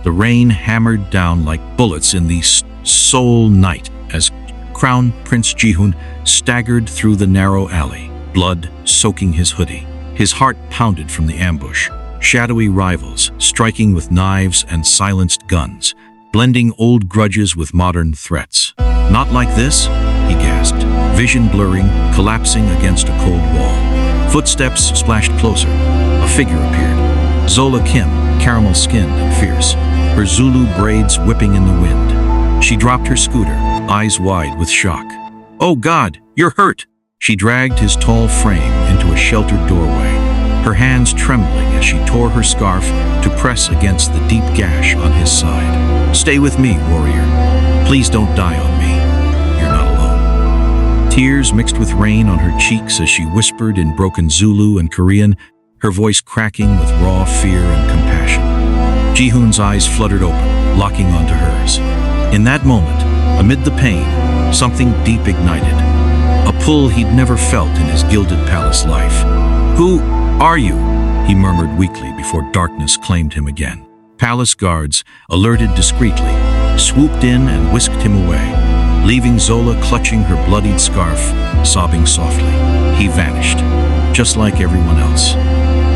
The rain hammered down like bullets in the Seoul night as Crown Prince Ji-hoon staggered through the narrow alley, blood soaking his hoodie. His heart pounded from the ambush. Shadowy rivals, striking with knives and silenced guns, blending old grudges with modern threats. Not like this, he gasped, vision blurring, collapsing against a cold wall. Footsteps splashed closer. A figure appeared. Zola Kim, caramel-skinned and fierce, her Zulu braids whipping in the wind. She dropped her scooter, eyes wide with shock. "Oh God, you're hurt!" She dragged his tall frame into a sheltered doorway, her hands trembling as she tore her scarf to press against the deep gash on his side. "Stay with me, warrior. Please don't die on me. You're not alone." Tears mixed with rain on her cheeks as she whispered in broken Zulu and Korean, her voice cracking with raw fear and compassion. Ji-hoon's eyes fluttered open, locking onto hers. In that moment, amid the pain, something deep ignited. A pull he'd never felt in his gilded palace life. "Who are you?" he murmured weakly before darkness claimed him again. Palace guards, alerted discreetly, swooped in and whisked him away, leaving Zola clutching her bloodied scarf, sobbing softly. He vanished, just like everyone else.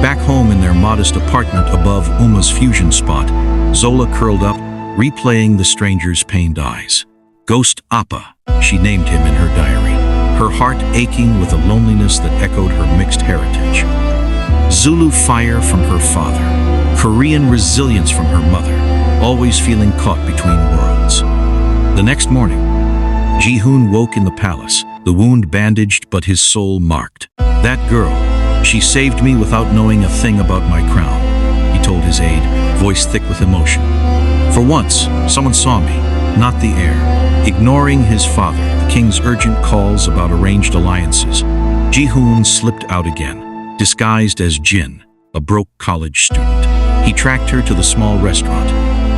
Back home in their modest apartment above Uma's fusion spot, Zola curled up, replaying the stranger's pained eyes. Ghost Appa, she named him in her diary, her heart aching with a loneliness that echoed her mixed heritage. Zulu fire from her father, Korean resilience from her mother, always feeling caught between worlds. The next morning, Ji-hoon woke in the palace, the wound bandaged but his soul marked. "That girl, she saved me without knowing a thing about my crown," he told his aide, voice thick with emotion. "For once, someone saw me, not the heir." Ignoring his father, the king's urgent calls about arranged alliances, Ji-hoon slipped out again, disguised as Jin, a broke college student. He tracked her to the small restaurant,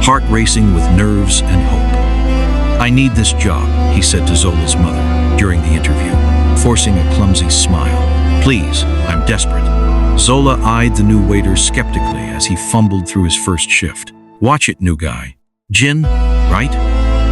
heart racing with nerves and hope. "I need this job," he said to Zola's mother during the interview, forcing a clumsy smile. "Please, I'm desperate." Zola eyed the new waiter skeptically as he fumbled through his first shift. "Watch it, new guy. Jin, right?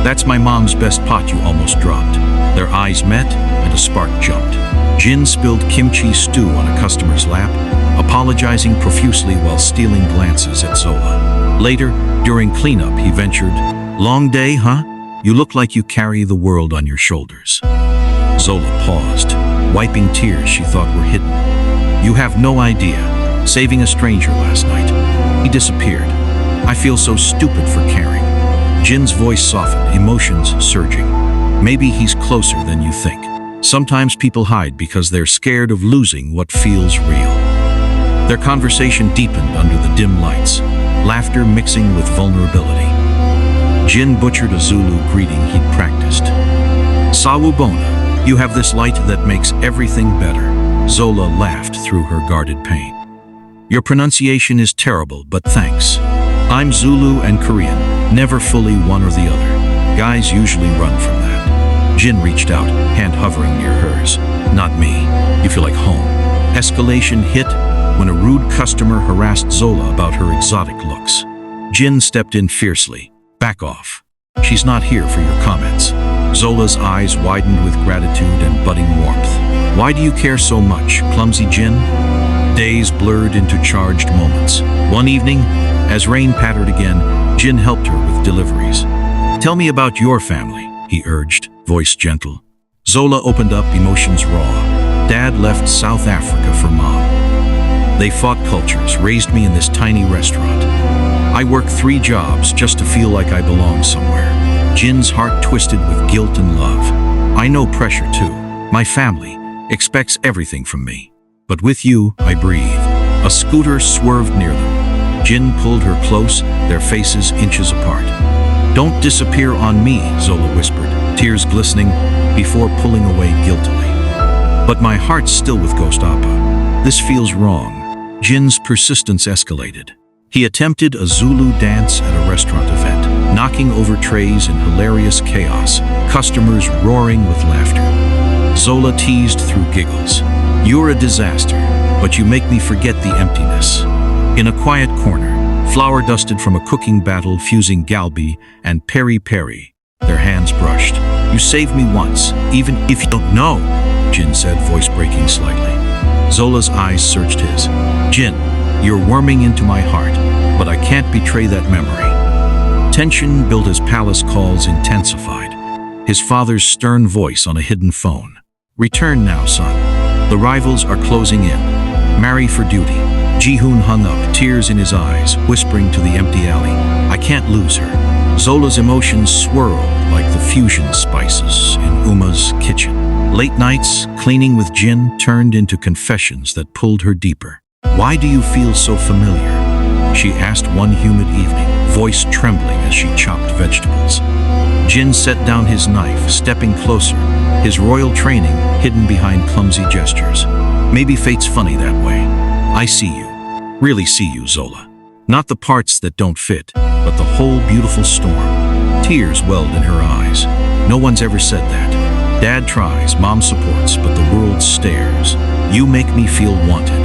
That's my mom's best pot you almost dropped." Their eyes met and a spark jumped. Jin spilled kimchi stew on a customer's lap, apologizing profusely while stealing glances at Zola. Later, during cleanup, he ventured, "Long day, huh? You look like you carry the world on your shoulders." Zola paused, wiping tears she thought were hidden. "You have no idea. Saving a stranger last night. He disappeared. I feel so stupid for caring." Jin's voice softened, emotions surging. "Maybe he's closer than you think. Sometimes people hide because they're scared of losing what feels real." Their conversation deepened under the dim lights, laughter mixing with vulnerability. Jin butchered a Zulu greeting he'd practiced. "Sawubona, you have this light that makes everything better." Zola laughed through her guarded pain. "Your pronunciation is terrible, but thanks. I'm Zulu and Korean, never fully one or the other. Guys usually run from that." Jin reached out, hand hovering near hers. "Not me. You feel like home." Escalation hit when a rude customer harassed Zola about her exotic looks. Jin stepped in fiercely. "Back off. She's not here for your comments." Zola's eyes widened with gratitude and budding warmth. "Why do you care so much, clumsy Jin?" Days blurred into charged moments. One evening, as rain pattered again, Jin helped her with deliveries. "Tell me about your family," he urged, voice gentle. Zola opened up, emotions raw. "Dad left South Africa for Mom. They fought cultures, raised me in this tiny restaurant. I worked 3 jobs just to feel like I belong somewhere." Jin's heart twisted with guilt and love. "I know pressure too. My family expects everything from me. But with you, I breathe." A scooter swerved near them. Jin pulled her close, their faces inches apart. "Don't disappear on me," Zola whispered, tears glistening, before pulling away guiltily. "But my heart's still with Ghost Appa. This feels wrong." Jin's persistence escalated. He attempted a Zulu dance at a restaurant event, knocking over trays in hilarious chaos, customers roaring with laughter. Zola teased through giggles. "You're a disaster, but you make me forget the emptiness." In a quiet corner, flour dusted from a cooking battle fusing galbi and peri-peri. Their hands brushed. "You saved me once, even if you don't know," Jin said, voice breaking slightly. Zola's eyes searched his. "Jin, you're worming into my heart, but I can't betray that memory." Tension built as palace calls intensified. His father's stern voice on a hidden phone. "Return now, son. The rivals are closing in. Marry for duty." Ji-hoon hung up, tears in his eyes, whispering to the empty alley, "I can't lose her." Zola's emotions swirled like the fusion spices in Uma's kitchen. Late nights, cleaning with Jin, turned into confessions that pulled her deeper. "Why do you feel so familiar?" she asked one humid evening, voice trembling as she chopped vegetables. Jin set down his knife, stepping closer, his royal training hidden behind clumsy gestures. "Maybe fate's funny that way. I see you. Really see you, Zola. Not the parts that don't fit, but the whole beautiful storm." Tears welled in her eyes. "No one's ever said that. Dad tries, Mom supports, but the world stares. You make me feel wanted."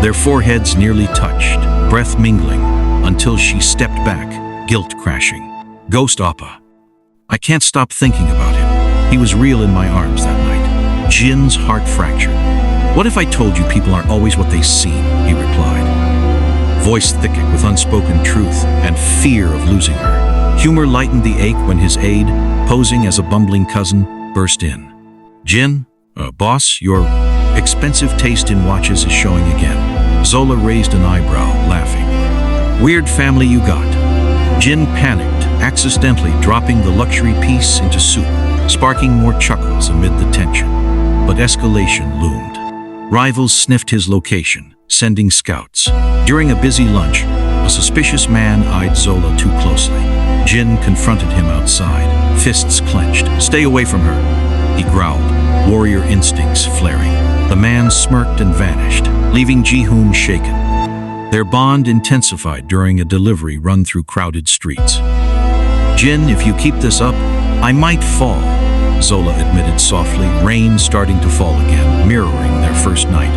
Their foreheads nearly touched, breath mingling, until she stepped back, guilt crashing. "Ghost Appa. I can't stop thinking about him. He was real in my arms that night." Jin's heart fractured. "What if I told you people aren't always what they seem?" he replied, voice thickened with unspoken truth and fear of losing her. Humor lightened the ache when his aide, posing as a bumbling cousin, burst in. "Jin, boss, your expensive taste in watches is showing again." Zola raised an eyebrow, laughing. "Weird family you got." Jin panicked, accidentally dropping the luxury piece into soup, sparking more chuckles amid the tension. But escalation loomed. Rivals sniffed his location, sending scouts. During a busy lunch, a suspicious man eyed Zola too closely. Jin confronted him outside, fists clenched. "Stay away from her," he growled, warrior instincts flaring. The man smirked and vanished, leaving Ji-hoon shaken. Their bond intensified during a delivery run through crowded streets. "Jin, if you keep this up, I might fall," Zola admitted softly, rain starting to fall again, mirroring their first night.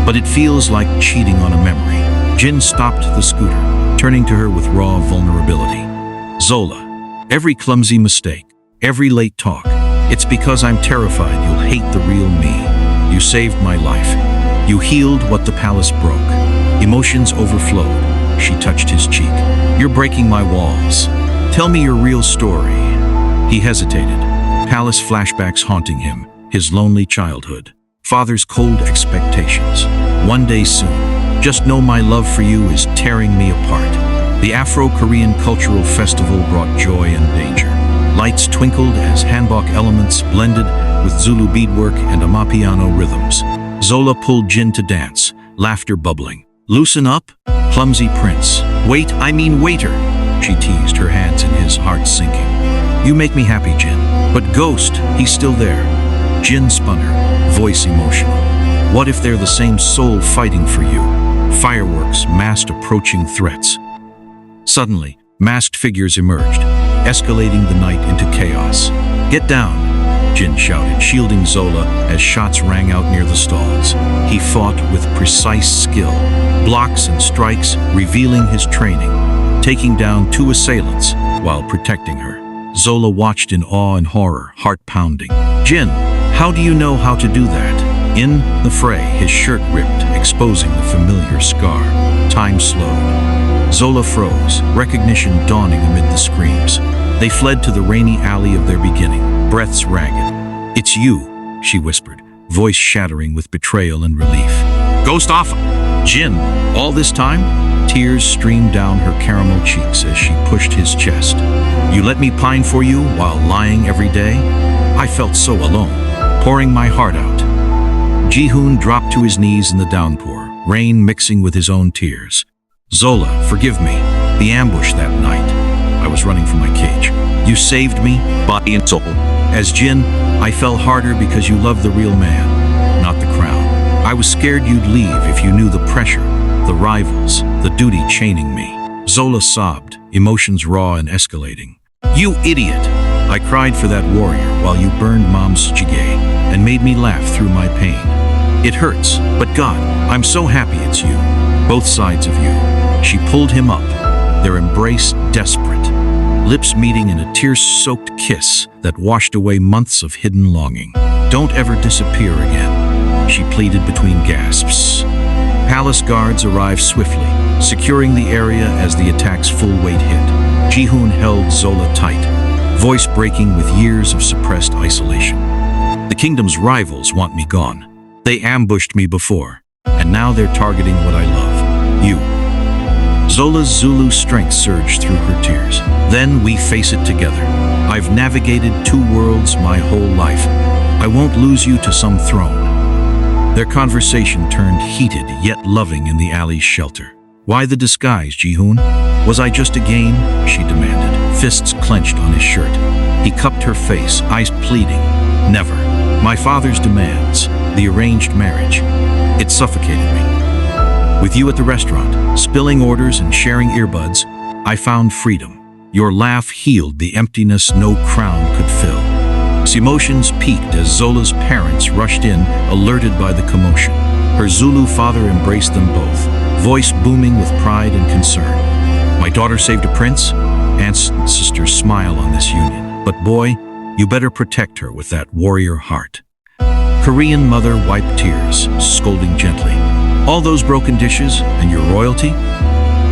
"But it feels like cheating on a memory." Jin stopped the scooter, turning to her with raw vulnerability. "Zola, every clumsy mistake, every late talk, it's because I'm terrified you'll hate the real me. You saved my life. You healed what the palace broke." Emotions overflowed. She touched his cheek. "You're breaking my walls. Tell me your real story." He hesitated, palace flashbacks haunting him, his lonely childhood, father's cold expectations. "One day soon. Just know my love for you is tearing me apart." The Afro-Korean cultural festival brought joy and danger. Lights twinkled as hanbok elements blended with Zulu beadwork and amapiano rhythms. Zola pulled Jin to dance, laughter bubbling. "Loosen up, clumsy prince. Wait, I mean waiter," she teased, her hands in his, heart sinking. "You make me happy, Jin. But Ghost, he's still there." Jin spun her, voice emotional. "What if they're the same soul fighting for you?" Fireworks masked approaching threats. Suddenly, masked figures emerged, escalating the night into chaos. "Get down," Jin shouted, shielding Zola as shots rang out near the stalls. He fought with precise skill, blocks and strikes revealing his training, taking down 2 assailants while protecting her. Zola watched in awe and horror, heart pounding. "Jin, how do you know how to do that?" In the fray, his shirt ripped, exposing the familiar scar. Time slowed. Zola froze, recognition dawning amid the screams. They fled to the rainy alley of their beginning, breaths ragged. "It's you," she whispered, voice shattering with betrayal and relief. "Ghost off!" "Jin, all this time?" Tears streamed down her caramel cheeks as she pushed his chest. "You let me pine for you while lying every day?" I felt so alone, pouring my heart out. Ji-hoon dropped to his knees in the downpour, rain mixing with his own tears. "Zola, forgive me. The ambush that night. I was running from my cage. You saved me, body and soul." As Jin, I fell harder because you loved the real man, not the crown. I was scared you'd leave if you knew the pressure, the rivals, the duty chaining me. Zola sobbed, emotions raw and escalating. "You idiot!" I cried for that warrior while you burned Mom's jjigae and made me laugh through my pain. "It hurts, but God, I'm so happy it's you. Both sides of you." She pulled him up, their embrace desperate, lips meeting in a tear-soaked kiss that washed away months of hidden longing. "Don't ever disappear again," she pleaded between gasps. Palace guards arrived swiftly, securing the area as the attack's full weight hit. Ji-hoon held Zola tight, voice breaking with years of suppressed isolation. "The kingdom's rivals want me gone. They ambushed me before, and now they're targeting what I love, you." Zola's Zulu strength surged through her tears. "Then we face it together. I've navigated 2 worlds my whole life. I won't lose you to some throne." Their conversation turned heated yet loving in the alley's shelter. "Why the disguise, Ji-hoon? Was I just a game?" she demanded, fists clenched on his shirt. He cupped her face, eyes pleading. "Never. My father's demands, the arranged marriage. It suffocated me. With you at the restaurant, spilling orders and sharing earbuds, I found freedom. Your laugh healed the emptiness no crown could fill." Emotions peaked as Zola's parents rushed in, alerted by the commotion. Her Zulu father embraced them both, voice booming with pride and concern. "My daughter saved a prince?" Aunts and sisters smile on this union. "But boy, you better protect her with that warrior heart." Korean mother wiped tears, scolding gently. "All those broken dishes and your royalty?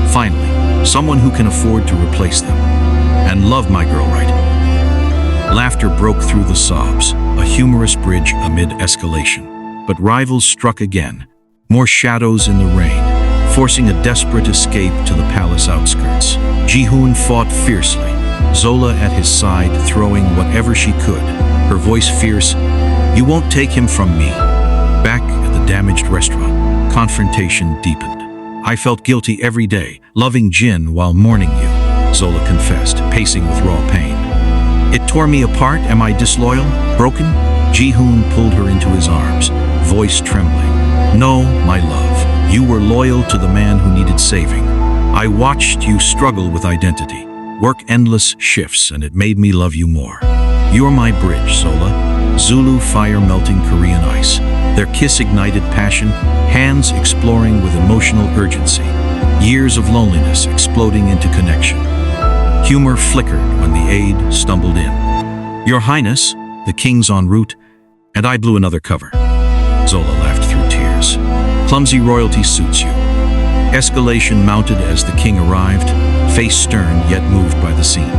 Finally, someone who can afford to replace them. And love my girl right." Laughter broke through the sobs, a humorous bridge amid escalation. But rivals struck again, more shadows in the rain, forcing a desperate escape to the palace outskirts. Ji-hoon fought fiercely, Zola at his side throwing whatever she could, her voice fierce. "You won't take him from me." Back at the damaged restaurant, confrontation deepened. "I felt guilty every day, loving Jin while mourning you," Zola confessed, pacing with raw pain. "It tore me apart. Am I disloyal? Broken?" Ji-hoon pulled her into his arms, voice trembling. "No, my love. You were loyal to the man who needed saving. I watched you struggle with identity, work endless shifts, and it made me love you more. You're my bridge, Zola." Zulu fire melting Korean ice. Their kiss ignited passion, hands exploring with emotional urgency. Years of loneliness exploding into connection. Humor flickered when the aide stumbled in. "Your Highness, the king's en route," and I blew another cover. Zola laughed through tears. "Clumsy royalty suits you." Escalation mounted as the king arrived, face stern yet moved by the scene.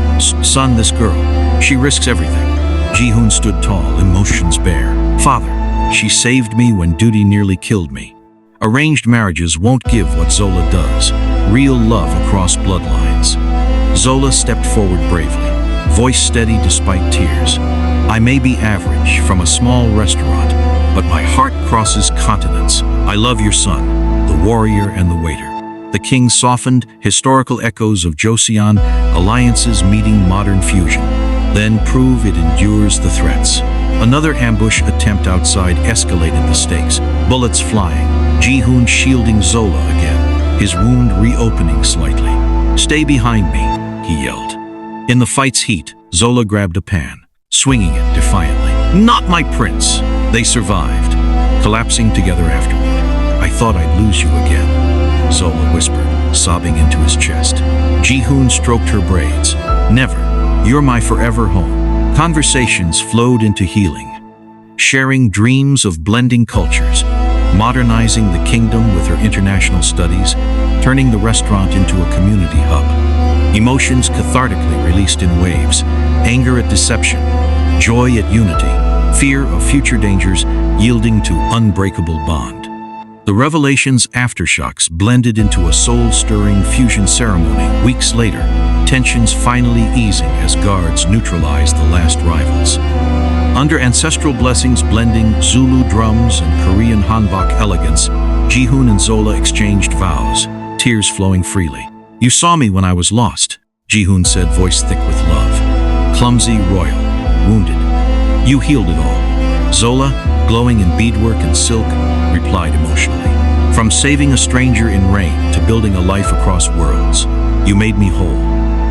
"Son, this girl, she risks everything." Ji-hoon stood tall, emotions bare. "Father, she saved me when duty nearly killed me. Arranged marriages won't give what Zola does, real love across bloodlines." Zola stepped forward bravely, voice steady despite tears. "I may be average from a small restaurant, but my heart crosses continents. I love your son, the warrior and the waiter." The king softened, historical echoes of Joseon, alliances meeting modern fusion. "Then prove it endures the threats." Another ambush attempt outside escalated the stakes, bullets flying, Ji-hoon shielding Zola again, his wound reopening slightly. "Stay behind me," he yelled. In the fight's heat, Zola grabbed a pan, swinging it defiantly. "Not my prince!" They survived, collapsing together afterward. "I thought I'd lose you again," Zola whispered, sobbing into his chest. Ji-hoon stroked her braids. "Never. You're my forever home." Conversations flowed into healing, sharing dreams of blending cultures, modernizing the kingdom with her international studies, turning the restaurant into a community hub. Emotions cathartically released in waves, anger at deception, joy at unity, fear of future dangers yielding to unbreakable bond. The revelation's aftershocks blended into a soul-stirring fusion ceremony weeks later, tensions finally easing as guards neutralized the last rivals. Under ancestral blessings blending Zulu drums and Korean hanbok elegance, Ji-hoon and Zola exchanged vows, tears flowing freely. "You saw me when I was lost," Ji-hoon said, voice thick with love. "Clumsy, royal, wounded. You healed it all." Zola, glowing in beadwork and silk, replied emotionally. "From saving a stranger in rain to building a life across worlds, you made me whole.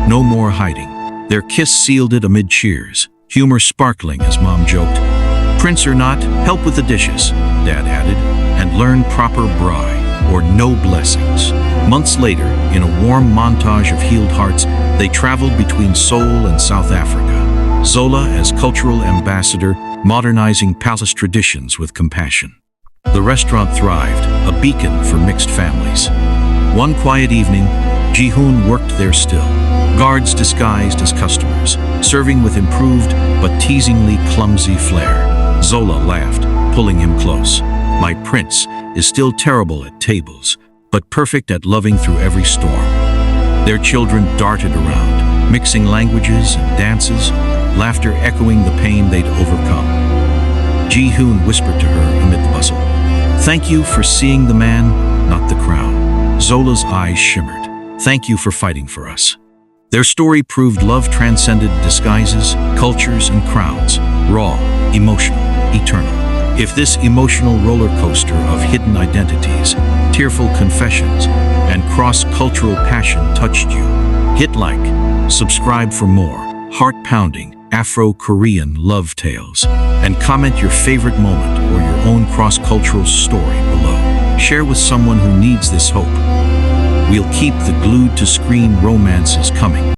No more hiding." Their kiss sealed it amid cheers, humor sparkling as Mom joked. "Prince or not, help with the dishes," Dad added, "and learn proper braai." or no blessings. Months later, in a warm montage of healed hearts, they traveled between Seoul and South Africa. Zola as cultural ambassador, modernizing palace traditions with compassion. The restaurant thrived, a beacon for mixed families. One quiet evening, Ji-hoon worked there still. Guards disguised as customers, serving with improved but teasingly clumsy flair. Zola laughed, pulling him close. My prince is still terrible at tables, but perfect at loving through every storm. Their children darted around, mixing languages and dances, laughter echoing the pain they'd overcome. Ji-hoon whispered to her amid the bustle, "Thank you for seeing the man, not the crown." Zola's eyes shimmered. "Thank you for fighting for us." Their story proved love transcended disguises, cultures, and crowns. Raw, emotional, eternal. If this emotional roller coaster of hidden identities, tearful confessions, and cross-cultural passion touched you, hit like, subscribe for more heart-pounding Afro-Korean love tales, and comment your favorite moment or your own cross-cultural story below. Share with someone who needs this hope. We'll keep the glued-to-screen romances coming.